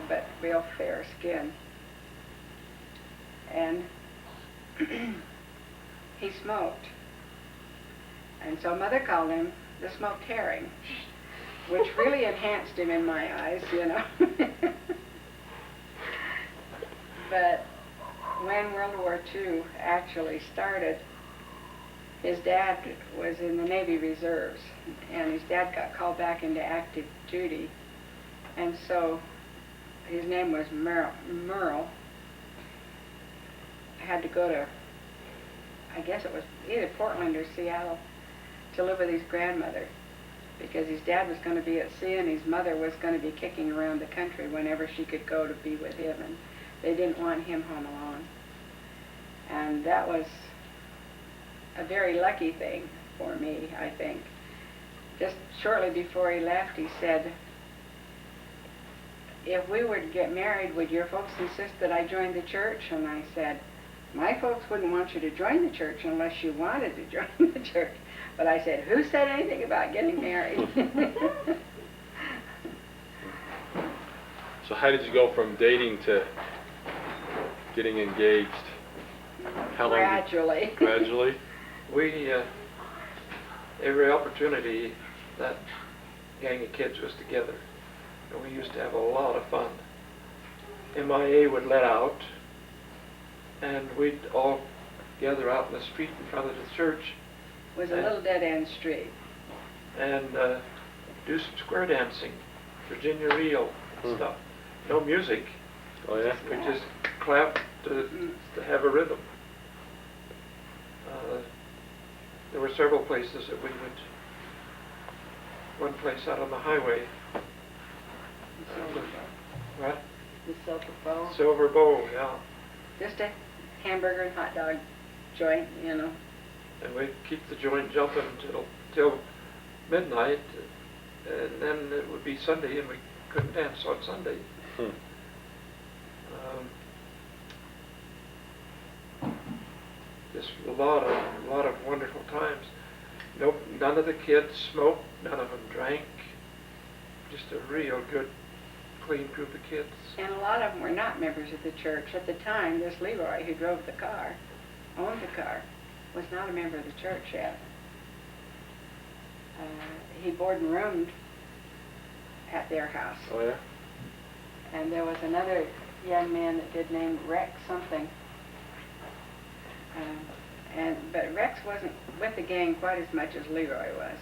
but real fair skin. And he smoked. And so Mother called him the smoked herring, which really enhanced him in my eyes, you know. But when World War II actually started, his dad was in the Navy Reserves, and his dad got called back into active duty, and so his name was Merle. Had to go to, I guess it was either Portland or Seattle, to live with his grandmother, because his dad was going to be at sea and his mother was going to be kicking around the country whenever she could go to be with him, and they didn't want him home alone. And that was a very lucky thing for me, I think. Just shortly before he left, he said, "If we were to get married, would your folks insist that I join the church?" And I said, "My folks wouldn't want you to join the church unless you wanted to join the church." But I said, "Who said anything about getting married?" So how did you go from dating to getting engaged? How long? Gradually. Gradually? We, every opportunity, that gang of kids was together, and we used to have a lot of fun. MIA would let out, and we'd all gather out in the street in front of the church. It was a little dead-end street. And do some square dancing, Virginia reel and stuff. No music. Oh yeah? We just clapped to have a rhythm. There were several places that we went. One place out on the highway. What? The Silver Bow. Silver Bow, yeah. Just a hamburger and hot dog joint, you know. And we'd keep the joint jumping till midnight, and then it would be Sunday, and we couldn't dance on Sunday. Just a lot of wonderful times. None of the kids smoked, none of them drank. Just a real good, clean group of kids. And a lot of them were not members of the church. At the time, this Leroy, who drove the car, owned the car, was not a member of the church yet. He board and roomed at their house. Oh yeah? And there was another young man that did named Rex something. But Rex wasn't with the gang quite as much as Leroy was.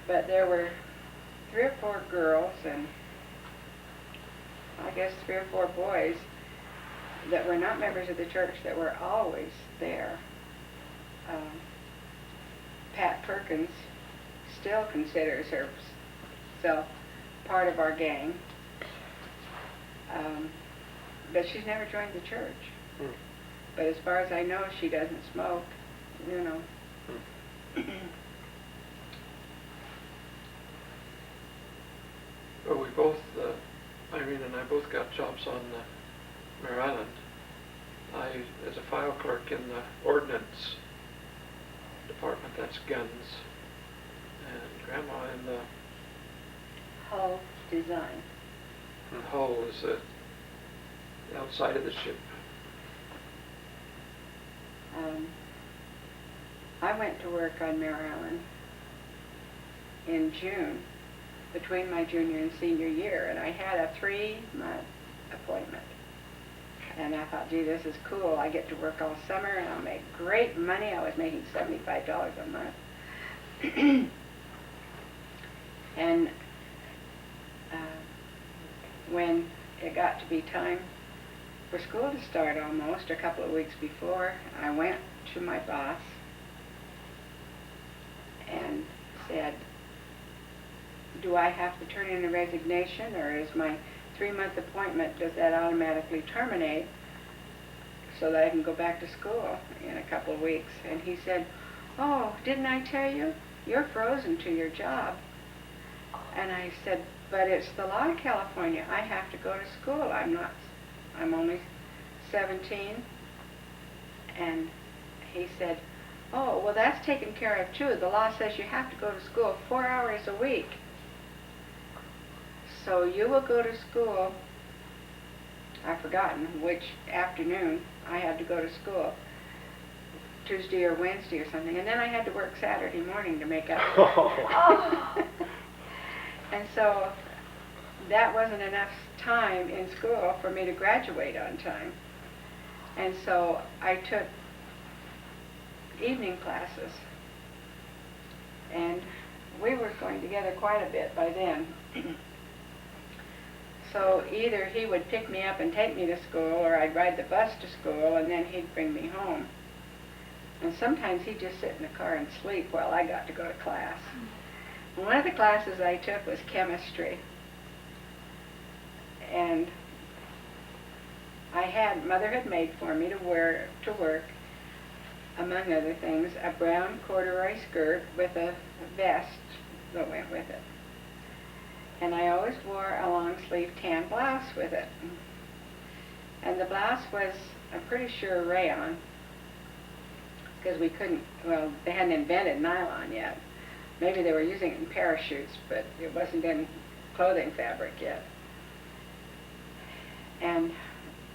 But there were 3 or 4 girls and I guess 3 or 4 boys that were not members of the church that were always there. Pat Perkins still considers herself part of our gang, but she's never joined the church. But as far as I know, she doesn't smoke, you know. Well, we both, Irene and I both got jobs on Mare Island. I, as a file clerk in the ordnance department, that's guns, and Grandma in the Hull design. hull is the outside of the ship. I went to work on Mare Island in June between my junior and senior year, and I had a 3-month appointment. And I thought, gee, this is cool. I get to work all summer and I'll make great money. I was making $75 a month. And when it got to be time for school to start almost, a couple of weeks before, I went to my boss and said, do I have to turn in a resignation, or is my 3-month appointment, does that automatically terminate so that I can go back to school in a couple of weeks? And he said, oh, didn't I tell you? You're frozen to your job. And I said, but it's the law of California. I have to go to school. I'm only 17. And he said, oh, well, that's taken care of too. The law says you have to go to school 4 hours a week. so you will go to school, I've forgotten which afternoon I had to go to school, Tuesday or Wednesday or something, and then I had to work Saturday morning to make up for it. And so that wasn't enough time in school for me to graduate on time. And so I took evening classes, and we were going together quite a bit by then. So either he would pick me up and take me to school, or I'd ride the bus to school, and then he'd bring me home. And sometimes he'd just sit in the car and sleep while I got to go to class. And one of the classes I took was chemistry. And Mother had made for me to wear to work, among other things, a brown corduroy skirt with a vest that went with it. And I always wore a long sleeve tan blouse with it. And the blouse was, I'm pretty sure, rayon, because we couldn't, well, they hadn't invented nylon yet. Maybe they were using it in parachutes, but it wasn't in clothing fabric yet. And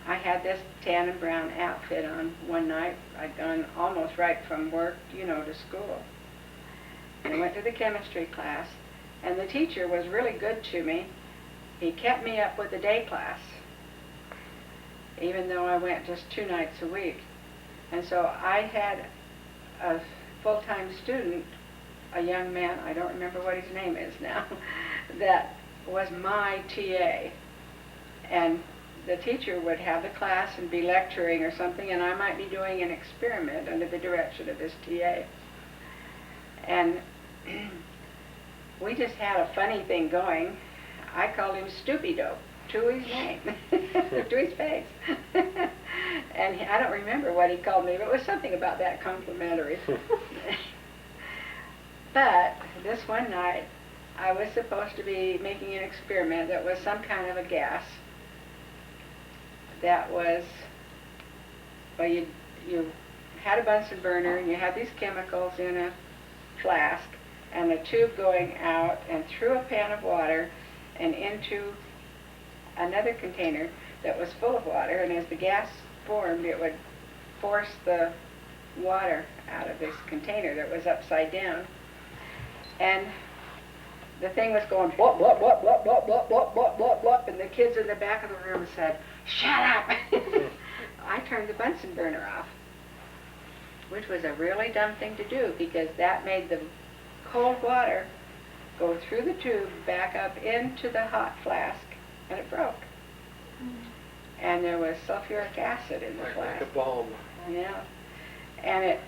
I had this tan and brown outfit on one night. I'd gone almost right from work, to school. And I went to the chemistry class, and the teacher was really good to me. He kept me up with the day class, even though I went just 2 nights a week. And so I had a full-time student, a young man, I don't remember what his name is now, that was my TA. And the teacher would have the class and be lecturing or something, and I might be doing an experiment under the direction of this TA. And we just had a funny thing going. I called him Stoopy Dope, to his name, to his face. And I don't remember what he called me, but it was something about that complimentary. But this one night, I was supposed to be making an experiment that was some kind of a gas that was, well, you had a Bunsen burner, and you had these chemicals in a flask, and a tube going out and through a pan of water and into another container that was full of water, and as the gas formed, it would force the water out of this container that was upside down. And the thing was going blop, blop, blop, blop, blop, blop, blop, blop, blop, blop, and the kids in the back of the room said, "Shut up!" I turned the Bunsen burner off, which was a really dumb thing to do, because that made the cold water go through the tube back up into the hot flask, and it broke. And there was sulfuric acid in the flask. Like a bomb. Yeah. And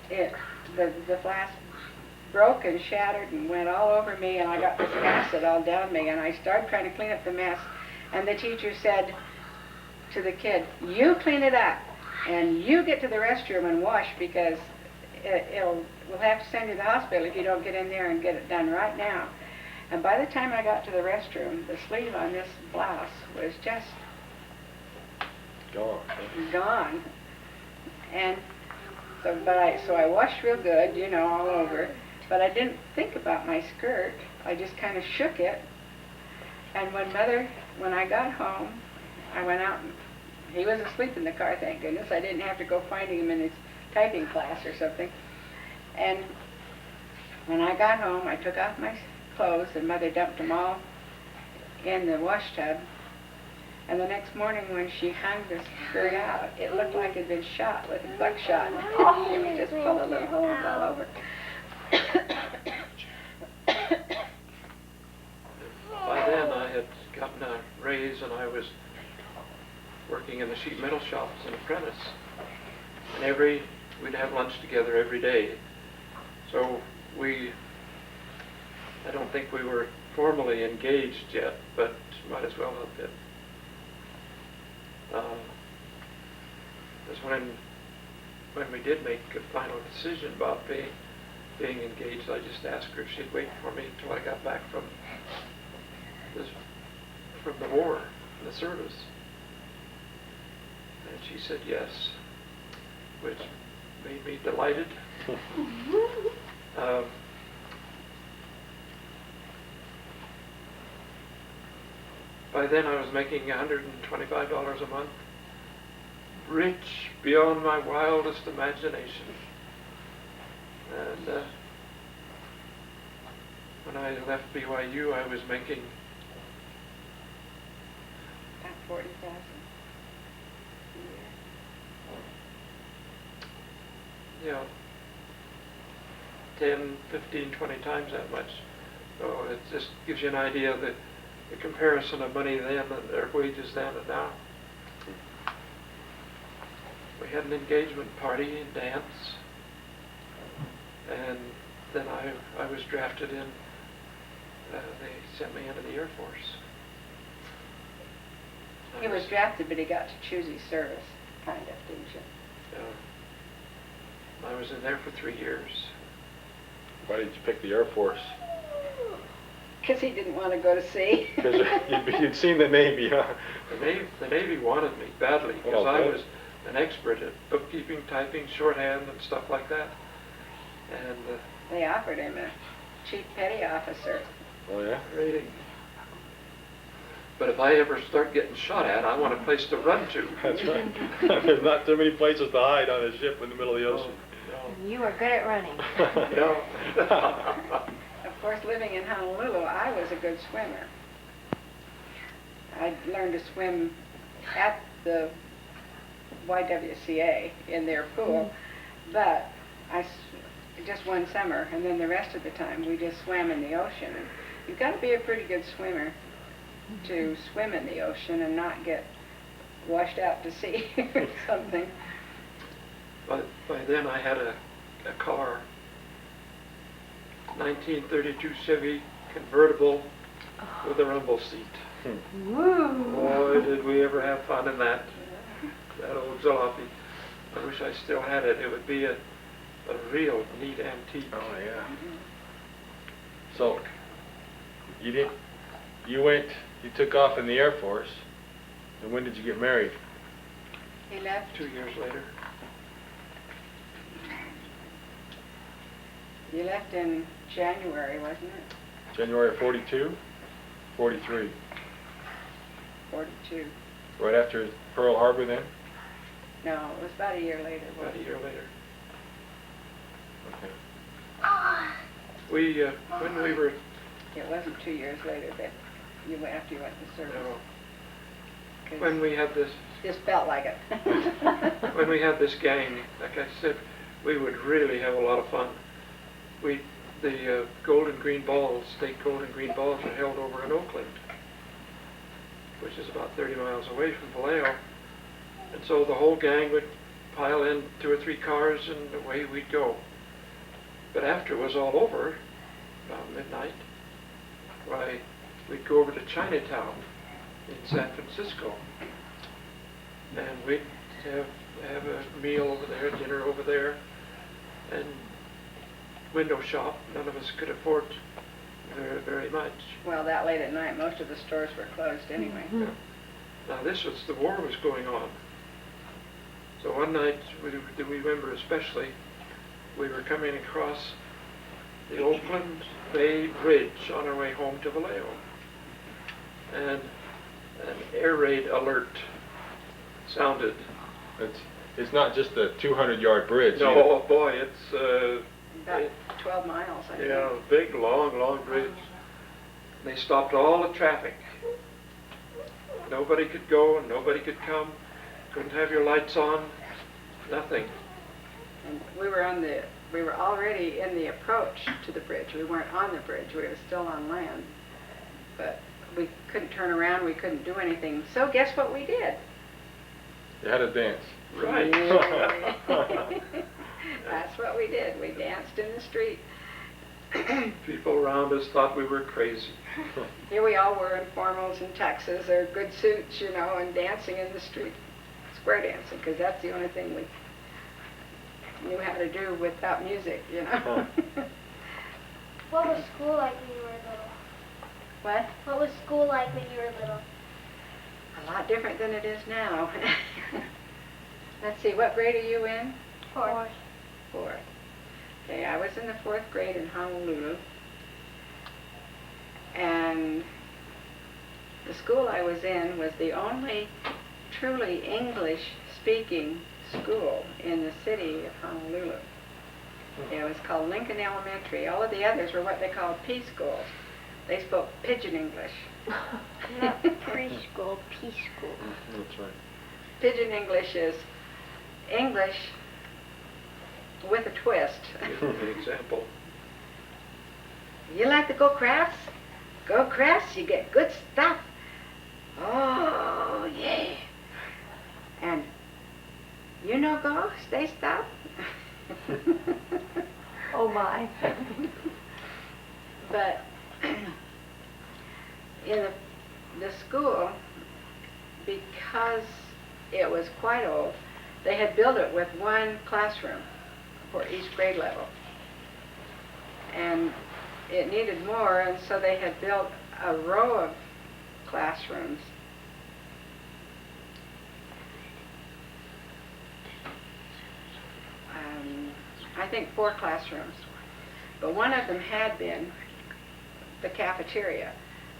the flask broke and shattered and went all over me, and I got this acid all down me, and I started trying to clean up the mess, and the teacher said to the kid, "You clean it up, and you get to the restroom and wash, because we'll have to send you to the hospital if you don't get in there and get it done right now." And by the time I got to the restroom, the sleeve on this blouse was just gone. And so I washed real good, all over. But I didn't think about my skirt. I just kind of shook it. And when I got home, I went out, and he was asleep in the car, thank goodness. I didn't have to go finding him in his typing class or something. And when I got home, I took off my clothes, and Mother dumped them all in the wash tub. And the next morning, when she hung the skirt out, it looked like it had been shot with a buckshot. It was just full of little holes all over. By then, I had gotten a raise, and I was working in the sheet metal shop as an apprentice. And we'd have lunch together every day. So I don't think we were formally engaged yet, but might as well have been. Because when we did make a final decision about being engaged, I just asked her if she'd wait for me until I got back from the war, the service. And she said yes, which made me delighted. By then I was making $125 a month. Rich beyond my wildest imagination. And when I left BYU, I was making About 40,000 a year. 10, 15, 20 times that much. So it just gives you an idea of the comparison of money then and their wages then and now. We had an engagement party and dance, and then I was drafted in. They sent me into the Air Force. He was drafted, but he got to choose his service, kind of, didn't you? I was in there for 3 years. Why did you pick the Air Force? Because he didn't want to go to sea. Because you'd seen the Navy, huh? The Navy wanted me badly because Oh, I good. was an expert at bookkeeping, typing, shorthand, and stuff like that. And They offered him a chief petty officer. Oh, yeah? rating. But if I ever start getting shot at, I want a place to run to. That's right. There's not too many places to hide on a ship in the middle of the ocean. You are good at running. No. Of course, living in Honolulu, I was a good swimmer. I learned to swim at the YWCA in their pool, but just one summer, and then the rest of the time we just swam in the ocean. And you've got to be a pretty good swimmer to swim in the ocean and not get washed out to sea or something. By then I had a car, 1932 Chevy convertible with a rumble seat. Woo! Boy, did we ever have fun in that old jalopy. I wish I still had it. It would be a real neat antique. Oh, yeah. So, you took off in the Air Force, and when did you get married? He left. 2 years later. You left in January, wasn't it? January of 42? 43. 42. Right after Pearl Harbor then? No, it was about a year later. About wasn't a it? year later. Okay. We, when we were, It wasn't 2 years later that after you went to service. no, 'Cause when we had this, just felt like it. when we had this gang, like I said, we would really have a lot of fun. The gold and green balls, state gold and green balls, are held over in Oakland, which is about 30 miles away from Vallejo. And so the whole gang would pile in 2 or 3 cars and away we'd go. But after it was all over, about midnight, why, we'd go over to Chinatown in San Francisco. And we'd have a meal over there, dinner over there, and window shop. None of us could afford very, very much. Well, that late at night, most of the stores were closed anyway. Now the war was going on. So one night, we remember especially, we were coming across the Oakland Bay Bridge on our way home to Vallejo. And an air raid alert sounded. It's not just a 200-yard bridge. No, boy, it's About 12 miles, I think. yeah, big, long bridge. They stopped all the traffic. Nobody could go, nobody could come. Couldn't have your lights on, nothing. And we were already in the approach to the bridge. We weren't on the bridge, we were still on land. But we couldn't turn around, we couldn't do anything. So guess what we did? You had a dance. Right. Yay. That's what we did. We danced in the street. People around us thought we were crazy. Here we all were in formals and tuxes or good suits, you know, and dancing in the street. Square dancing, because that's the only thing we knew how to do without music, you know. What was school like when you were little? What? What was school like when you were little? A lot different than it is now. Let's see, what grade are you in? Fourth. Fourth. Okay, I was in the 4th grade in Honolulu. And the school I was in was the only truly English-speaking school in the city of Honolulu. It was called Lincoln Elementary. All of the others were what they called P schools. They spoke pidgin English. Not preschool, P-school. That's right. Pidgin English is English with a twist. An example. You like to go crafts? Go crafts, you get good stuff. Oh, yeah. And you know go, stay stop. Oh my. But in the school, because it was quite old, they had built it with one classroom for each grade level. And it needed more, and so they had built a row of classrooms. I think 4 classrooms. But one of them had been the cafeteria.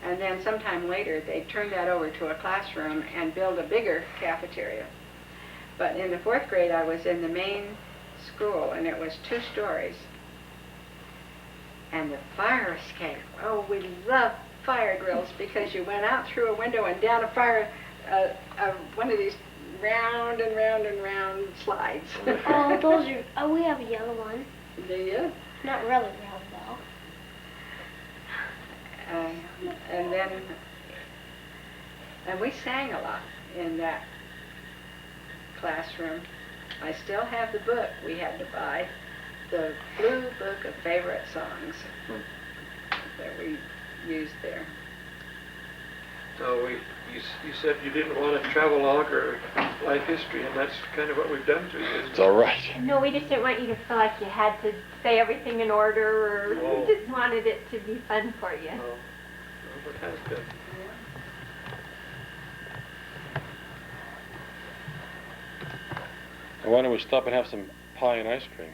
And then sometime later, they turned that over to a classroom and built a bigger cafeteria. But in the 4th grade, I was in the main school, and it was 2 stories. And the fire escape. Oh, we love fire drills because you went out through a window and down a fire, one of these round and round and round slides. Oh, those are. Oh, we have a yellow one. Do you? Not really round though. And we sang a lot in that classroom. I still have the book we had to buy, the Blue Book of Favorite Songs that we used there. So you said you didn't want a travelogue or life history, and that's kind of what we've done to you. isn't It's it? all right. No, we just didn't want you to feel like you had to say everything in order, or Oh. we just wanted it to be fun for you. Oh, well, it has been. Why don't we stop and have some pie and ice cream?